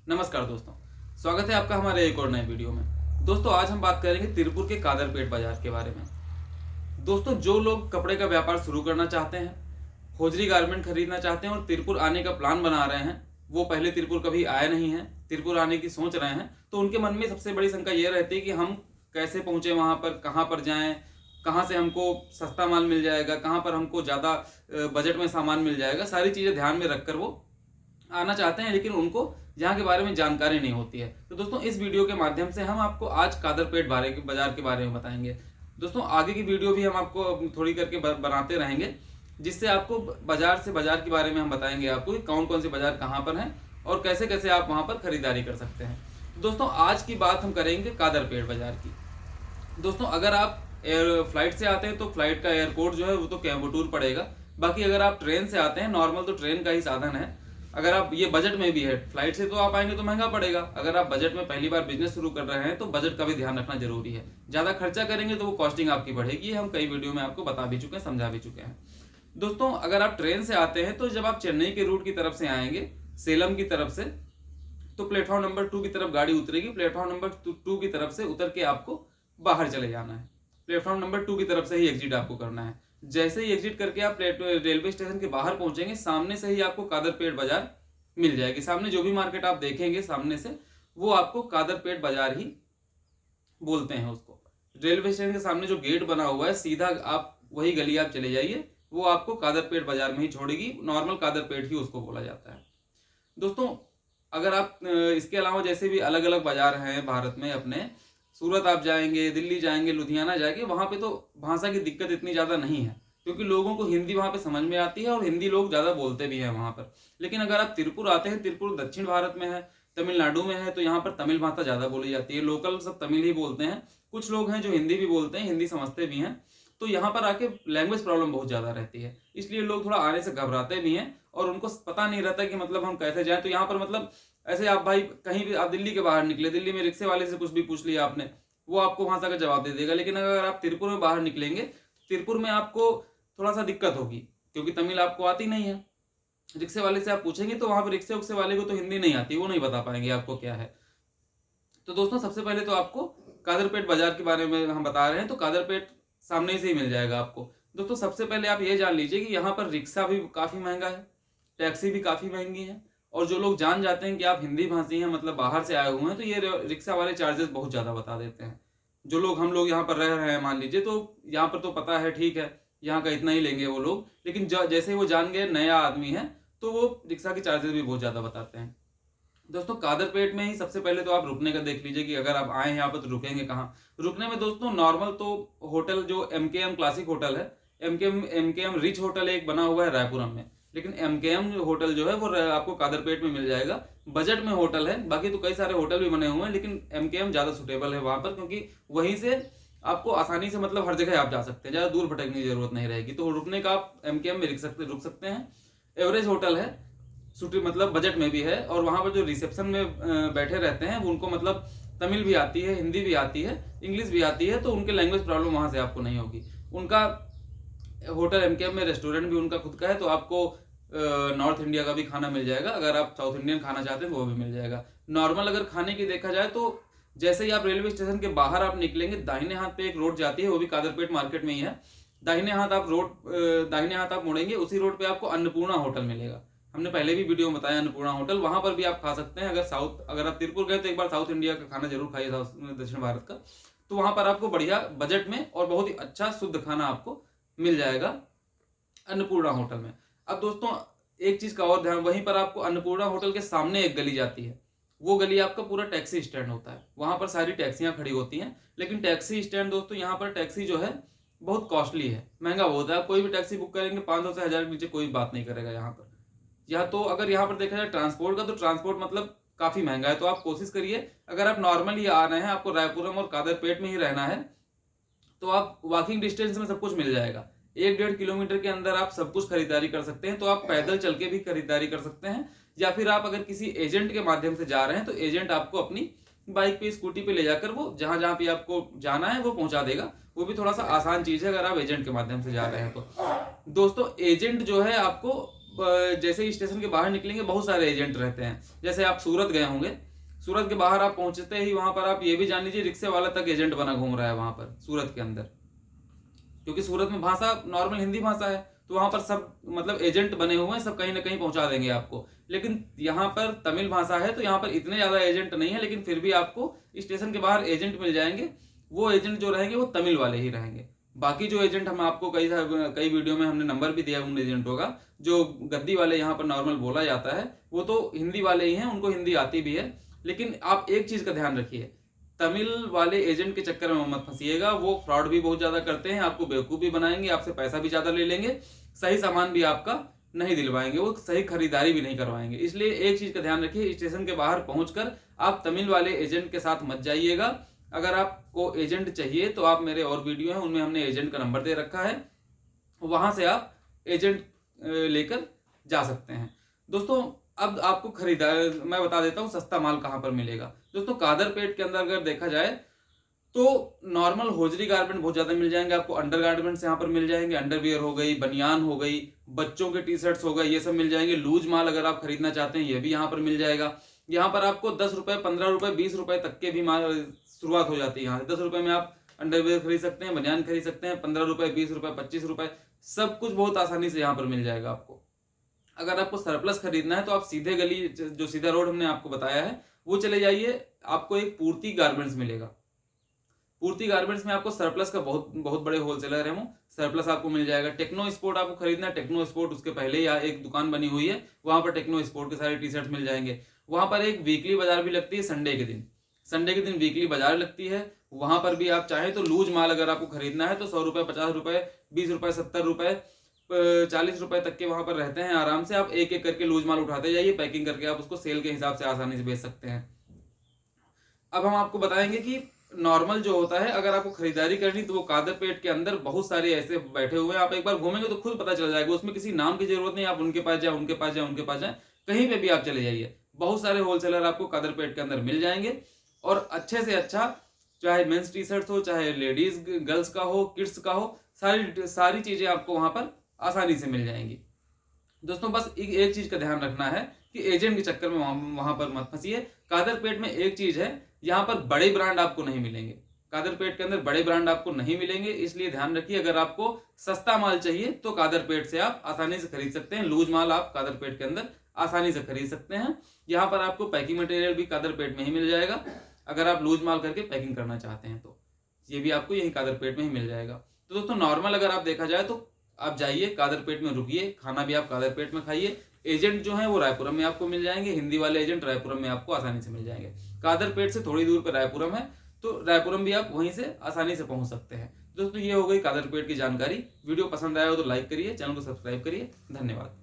नमस्कार दोस्तों, स्वागत है आपका हमारे एक और नए वीडियो में। दोस्तों आज हम बात करेंगे तिरुपुर के कादरपेट बाजार के बारे में। दोस्तों जो लोग कपड़े का व्यापार शुरू करना चाहते हैं, होजरी गारमेंट खरीदना चाहते हैं और तिरुपुर आने का प्लान बना रहे हैं, वो पहले तिरुपुर कभी आए नहीं हैं, तिरुपुर आने की सोच रहे हैं, तो उनके मन में सबसे बड़ी शंका ये रहती है कि हम कैसे पहुंचे वहां पर, कहाँ पर जाएं, कहाँ से हमको सस्ता माल मिल जाएगा, कहाँ पर हमको ज़्यादा बजट में सामान मिल जाएगा। सारी चीज़ें ध्यान में रखकर वो आना चाहते हैं, लेकिन उनको यहाँ के बारे में जानकारी नहीं होती है। तो दोस्तों इस वीडियो के माध्यम से हम आपको आज कादरपेट बाजार के बारे में बताएंगे। दोस्तों आगे की वीडियो भी हम आपको थोड़ी करके बनाते रहेंगे, जिससे आपको बाजार से बाजार के बारे में हम बताएंगे आपको कि कौन कौन से बाजार कहाँ पर हैं और कैसे कैसे आप वहाँ पर खरीदारी कर सकते हैं। दोस्तों आज की बात हम करेंगे कादरपेट बाजार की। दोस्तों अगर आप फ्लाइट से आते हैं तो फ्लाइट का एयरपोर्ट जो है वो तो कोयम्बटूर पड़ेगा। बाकी अगर आप ट्रेन से आते हैं, नॉर्मल तो ट्रेन का ही साधन है। अगर आप ये बजट में भी है, फ्लाइट से तो आप आएंगे तो महंगा पड़ेगा। अगर आप बजट में पहली बार बिजनेस शुरू कर रहे हैं तो बजट का भी ध्यान रखना जरूरी है। ज़्यादा खर्चा करेंगे तो वो कॉस्टिंग आपकी बढ़ेगी। हम कई वीडियो में आपको बता भी चुके हैं, समझा भी चुके हैं। दोस्तों अगर आप ट्रेन से आते हैं तो जब आप चेन्नई के रूट की तरफ से आएंगे, सेलम की तरफ से, तो प्लेटफॉर्म नंबर 2 की तरफ गाड़ी उतरेगी। प्लेटफॉर्म नंबर 2 की तरफ से उतर के आपको बाहर चले जाना है। प्लेटफॉर्म नंबर 2 की तरफ से ही एग्जिट आपको करना है। जैसे ही एग्जिट करके आप रेलवे स्टेशन के बाहर पहुंचेंगे, सामने से ही आपको कादरपेट बाजार मिल जाएगी। सामने जो भी मार्केट आप देखेंगे सामने से, वो आपको कादरपेट बाजार ही बोलते हैं उसको। रेलवे स्टेशन के सामने जो गेट बना हुआ है, सीधा आप वही गली आप चले जाइए, वो आपको कादरपेट बाजार में ही छोड़ेगी। नॉर्मल कादरपेट ही उसको बोला जाता है। दोस्तों अगर आप इसके अलावा जैसे भी अलग अलग बाजार हैं भारत में अपने, सूरत आप जाएंगे, दिल्ली जाएंगे, लुधियाना जाएंगे, वहां पे तो भाषा की दिक्कत इतनी ज़्यादा नहीं है, क्योंकि लोगों को हिंदी वहां पे समझ में आती है और हिंदी लोग ज़्यादा बोलते भी हैं वहां पर। लेकिन अगर आप तिरुपुर आते हैं, तिरुपुर दक्षिण भारत में है, तमिलनाडु में है, तो यहाँ पर तमिल भाषा ज़्यादा बोली जाती है। लोकल सब तमिल ही बोलते हैं। कुछ लोग हैं जो हिंदी भी बोलते हैं, हिंदी समझते भी हैं। तो यहाँ पर आके लैंग्वेज प्रॉब्लम बहुत ज़्यादा रहती है, इसलिए लोग थोड़ा आने से घबराते भी हैं और उनको पता नहीं रहता कि मतलब हम कैसे जाएं। तो यहाँ पर मतलब ऐसे आप भाई कहीं भी, आप दिल्ली के बाहर निकले, दिल्ली में रिक्शे वाले से कुछ भी पूछ लिया आपने, वो आपको भाषा का जवाब दे देगा। लेकिन अगर आप तिरुपुर में बाहर निकलेंगे, तिरुपुर में आपको थोड़ा सा दिक्कत होगी, क्योंकि तमिल आपको आती नहीं है। रिक्शे वाले से आप पूछेंगे तो वहां पर रिक्शे उक्से वाले को तो हिंदी नहीं आती, वो नहीं बता पाएंगे आपको क्या है। तो दोस्तों सबसे पहले तो आपको कादरपेट बाजार के बारे में हम बता रहे हैं, तो कादरपेट सामने से ही मिल जाएगा आपको। दोस्तों सबसे पहले आप ये जान लीजिए कि यहाँ पर रिक्शा भी काफ़ी महंगा है, टैक्सी भी काफ़ी महंगी है। और जो लोग जान जाते हैं कि आप हिंदी भाषी हैं, मतलब बाहर से आए हुए हैं, तो ये रिक्शा वाले चार्जेस बहुत ज़्यादा बता देते हैं। जो लोग, हम लोग यहाँ पर रह रहे हैं मान लीजिए, तो यहाँ पर तो पता है, ठीक है, यहाँ का इतना ही लेंगे वो लोग। लेकिन जैसे वो जान गए नया आदमी है, तो वो रिक्शा के चार्जेस भी बहुत ज़्यादा बताते हैं। दोस्तों कादरपेट में ही सबसे पहले तो आप रुकने का देख लीजिए कि अगर आप आए हैं यहाँ पर तो रुकेंगे कहाँ। रुकने में दोस्तों नॉर्मल तो होटल जो MKM क्लासिक होटल है, एम के एम रिच होटल एक बना हुआ है रायपुरम में, लेकिन MKM होटल जो है वो आपको कादरपेट में मिल जाएगा। बजट में होटल है, बाकी तो कई सारे होटल भी बने हुए हैं, लेकिन MKM ज़्यादा सुटेबल है वहाँ पर, क्योंकि वहीं से आपको आसानी से मतलब हर जगह आप जा सकते हैं, ज़्यादा दूर भटकने की जरूरत नहीं रहेगी। तो रुकने का आप MKM में रुक सकते हैं। एवरेज होटल है, छुट्टी मतलब बजट में भी है। और वहाँ पर जो रिसेप्शन में बैठे रहते हैं उनको मतलब तमिल भी आती है, हिंदी भी आती है, इंग्लिश भी आती है, तो उनके लैंग्वेज प्रॉब्लम वहाँ से आपको नहीं होगी। उनका होटल MKM में रेस्टोरेंट भी उनका खुद का है, तो आपको नॉर्थ इंडिया का भी खाना मिल जाएगा। अगर आप साउथ इंडियन खाना चाहते हैं तो वो भी मिल जाएगा। नॉर्मल अगर खाने की देखा जाए तो जैसे ही आप रेलवे स्टेशन के बाहर आप निकलेंगे, दाहिने हाथ पे एक रोड जाती है, वो भी कादरपेट मार्केट में ही है। दाहिने हाथ आप मुड़ेंगे, उसी रोड पे आपको अन्नपूर्णा होटल मिलेगा। हमने पहले भी वीडियो में बताया अन्नपूर्णा होटल, वहां पर भी आप खा सकते हैं। अगर आप तिरुपुर गए तो एक बार साउथ इंडिया का खाना जरूर खाइए, दक्षिण भारत का। तो वहां पर आपको बढ़िया बजट में और बहुत ही अच्छा शुद्ध खाना आपको मिल जाएगा अन्नपूर्णा होटल में। अब दोस्तों एक चीज का और ध्यान, वहीं पर आपको अन्नपूर्णा होटल के सामने एक गली जाती है, वो गली आपका पूरा टैक्सी स्टैंड होता है। वहां पर सारी टैक्सियां खड़ी होती हैं। लेकिन टैक्सी स्टैंड दोस्तों, यहाँ पर टैक्सी जो है बहुत कॉस्टली है, महंगा बहुत है। आप कोई भी टैक्सी बुक करेंगे 500 से 1000 के नीचे कोई बात नहीं करेगा यहाँ पर। या तो अगर यहाँ पर देखा जाए ट्रांसपोर्ट का, तो ट्रांसपोर्ट मतलब काफी महंगा है। तो आप कोशिश करिए, अगर आप नॉर्मली आ रहे हैं, आपको रायपुरम और कादरपेट में ही रहना है, तो आप वॉकिंग डिस्टेंस में सब कुछ मिल जाएगा। 1-1.5 किलोमीटर के अंदर आप सब कुछ खरीदारी कर सकते हैं। तो आप पैदल चल के भी खरीदारी कर सकते हैं, या फिर आप अगर किसी एजेंट के माध्यम से जा रहे हैं तो एजेंट आपको अपनी बाइक पे, स्कूटी पे ले जाकर वो जहां जहां पे आपको जाना है वो पहुंचा देगा। वो भी थोड़ा सा आसान चीज है अगर आप एजेंट के माध्यम से जा रहे हैं तो। दोस्तों एजेंट जो है आपको जैसे ही स्टेशन के बाहर निकलेंगे बहुत सारे एजेंट रहते हैं। जैसे आप सूरत गए होंगे, सूरत के बाहर आप पहुंचते ही वहां पर आप ये भी जान लीजिए रिक्शे वाला तक एजेंट बना घूम रहा है वहां पर सूरत के अंदर, क्योंकि सूरत में भाषा नॉर्मल हिंदी भाषा है, तो वहां पर सब मतलब एजेंट बने हुए हैं, सब कहीं ना कहीं पहुंचा देंगे आपको। लेकिन यहाँ पर तमिल भाषा है तो यहाँ पर इतने ज्यादा एजेंट नहीं है, लेकिन फिर भी आपको स्टेशन के बाहर एजेंट मिल जाएंगे। वो एजेंट जो रहेंगे वो तमिल वाले ही रहेंगे। बाकी जो एजेंट हम आपको कई वीडियो में हमने नंबर भी दिया उन एजेंटों का, जो गद्दी वाले यहाँ पर नॉर्मल बोला जाता है, वो तो हिंदी वाले ही हैं, उनको हिंदी आती भी है। लेकिन आप एक चीज का ध्यान रखिए, तमिल वाले एजेंट के चक्कर में मत फंसिएगा। वो फ्रॉड भी बहुत ज्यादा करते हैं, आपको बेवकूफ भी बनाएंगे, आपसे पैसा भी ज्यादा ले लेंगे, सही सामान भी आपका नहीं दिलवाएंगे, वो सही खरीदारी भी नहीं करवाएंगे। इसलिए एक चीज का ध्यान रखिए, स्टेशन के बाहर पहुंचकर आप तमिल वाले एजेंट के साथ मत जाइएगा। अगर आपको एजेंट चाहिए तो आप मेरे और वीडियो हैं उनमें हमने एजेंट का नंबर दे रखा है, वहां से आप एजेंट लेकर जा सकते हैं। दोस्तों अब आपको खरीदार मैं बता देता हूँ सस्ता माल कहाँ पर मिलेगा। दोस्तों कादरपेट के अंदर अगर देखा जाए तो नॉर्मल होजरी गारमेंट बहुत ज्यादा मिल जाएंगे आपको। अंडर गारमेंट्स यहाँ पर मिल जाएंगे, अंडरवियर हो गई, बनियान हो गई, बच्चों के टी शर्ट्स हो गए, ये सब मिल जाएंगे। लूज माल अगर आप खरीदना चाहते हैं ये भी यहाँ पर मिल जाएगा। यहाँ पर आपको 10 रुपए, 15 रुपए, 20 रुपए तक के भी माल शुरुआत हो जाती है। यहाँ से 10 रुपए में आप अंडरवियर खरीद सकते हैं, बनियान खरीद सकते हैं, 15 रुपए, 20 रुपए, 25 रुपए, सब कुछ बहुत आसानी से यहाँ पर मिल जाएगा आपको। अगर आपको सरप्लस खरीदना है तो आप सीधे गली, जो सीधा रोड हमने आपको बताया है वो चले जाइए, आपको एक पूर्ति गारमेंट्स मिलेगा। पूर्ति गारमेंट्स में आपको सरप्लस का बहुत बड़े होलसेलर है वो, सरप्लस आपको मिल जाएगा। टेक्नो स्पोर्ट आपको खरीदना है, टेक्नो स्पोर्ट उसके पहले ही एक दुकान बनी हुई है, वहां पर टेक्नो स्पोर्ट के सारे टी शर्ट मिल जाएंगे। वहां पर एक वीकली बाजार भी लगती है संडे के दिन, संडे के दिन वीकली बाजार लगती है। वहां पर भी आप चाहें तो लूज माल अगर आपको खरीदना है तो 100 रुपए, 50 रुपए, 20 रुपए, 70 रुपए, 40 रुपए तक के वहां पर रहते हैं। आराम से आप एक एक करके लूज माल उठाते जाइए, पैकिंग करके आप उसको सेल के हिसाब से आसानी से बेच सकते हैं। अब हम आपको बताएंगे कि नॉर्मल जो होता है, अगर आपको खरीदारी करनी तो वो कादरपेट के अंदर बहुत सारे ऐसे बैठे हुए हैं, आप एक बार घूमेंगे तो खुद पता चल जाएगा। उसमें किसी नाम की जरूरत नहीं, आप उनके पास जाए, उनके पास जाए, उनके पास जाए, कहीं पे भी आप चले जाइए, बहुत सारे होलसेलर आपको कादरपेट के अंदर मिल जाएंगे। और अच्छे से अच्छा, चाहे मेंस टी शर्ट्स हो, चाहे लेडीज गर्ल्स का हो, किड्स का हो, सारी चीजें आपको वहां पर आसानी से मिल जाएंगी। दोस्तों बस एक चीज का ध्यान रखना है कि एजेंट के चक्कर में वहां पर मत फंसिए। कादरपेट में एक चीज है, यहाँ पर बड़े ब्रांड आपको नहीं मिलेंगे, कादरपेट के अंदर बड़े ब्रांड आपको नहीं मिलेंगे, इसलिए ध्यान रखिए। अगर आपको सस्ता माल चाहिए तो कादरपेट से आप आसानी से खरीद सकते हैं, लूज माल आप कादरपेट के अंदर आसानी से खरीद सकते हैं। यहाँ पर आपको पैकिंग मटेरियल भी कादरपेट में ही मिल जाएगा, अगर आप लूज माल करके पैकिंग करना चाहते हैं तो ये भी आपको यही कादरपेट में ही मिल जाएगा। तो दोस्तों नॉर्मल अगर आप देखा जाए तो आप जाइए कादरपेट में, रुकिए, खाना भी आप कादरपेट में खाइए। एजेंट जो है वो रायपुरम में आपको मिल जाएंगे, हिंदी वाले एजेंट रायपुरम में आपको आसानी से मिल जाएंगे। कादरपेट से थोड़ी दूर पर रायपुरम है, तो रायपुरम भी आप वहीं से आसानी से पहुंच सकते हैं। दोस्तों ये हो गई कादरपेट की जानकारी। वीडियो पसंद आया हो तो लाइक करिए, चैनल को सब्सक्राइब करिए। धन्यवाद।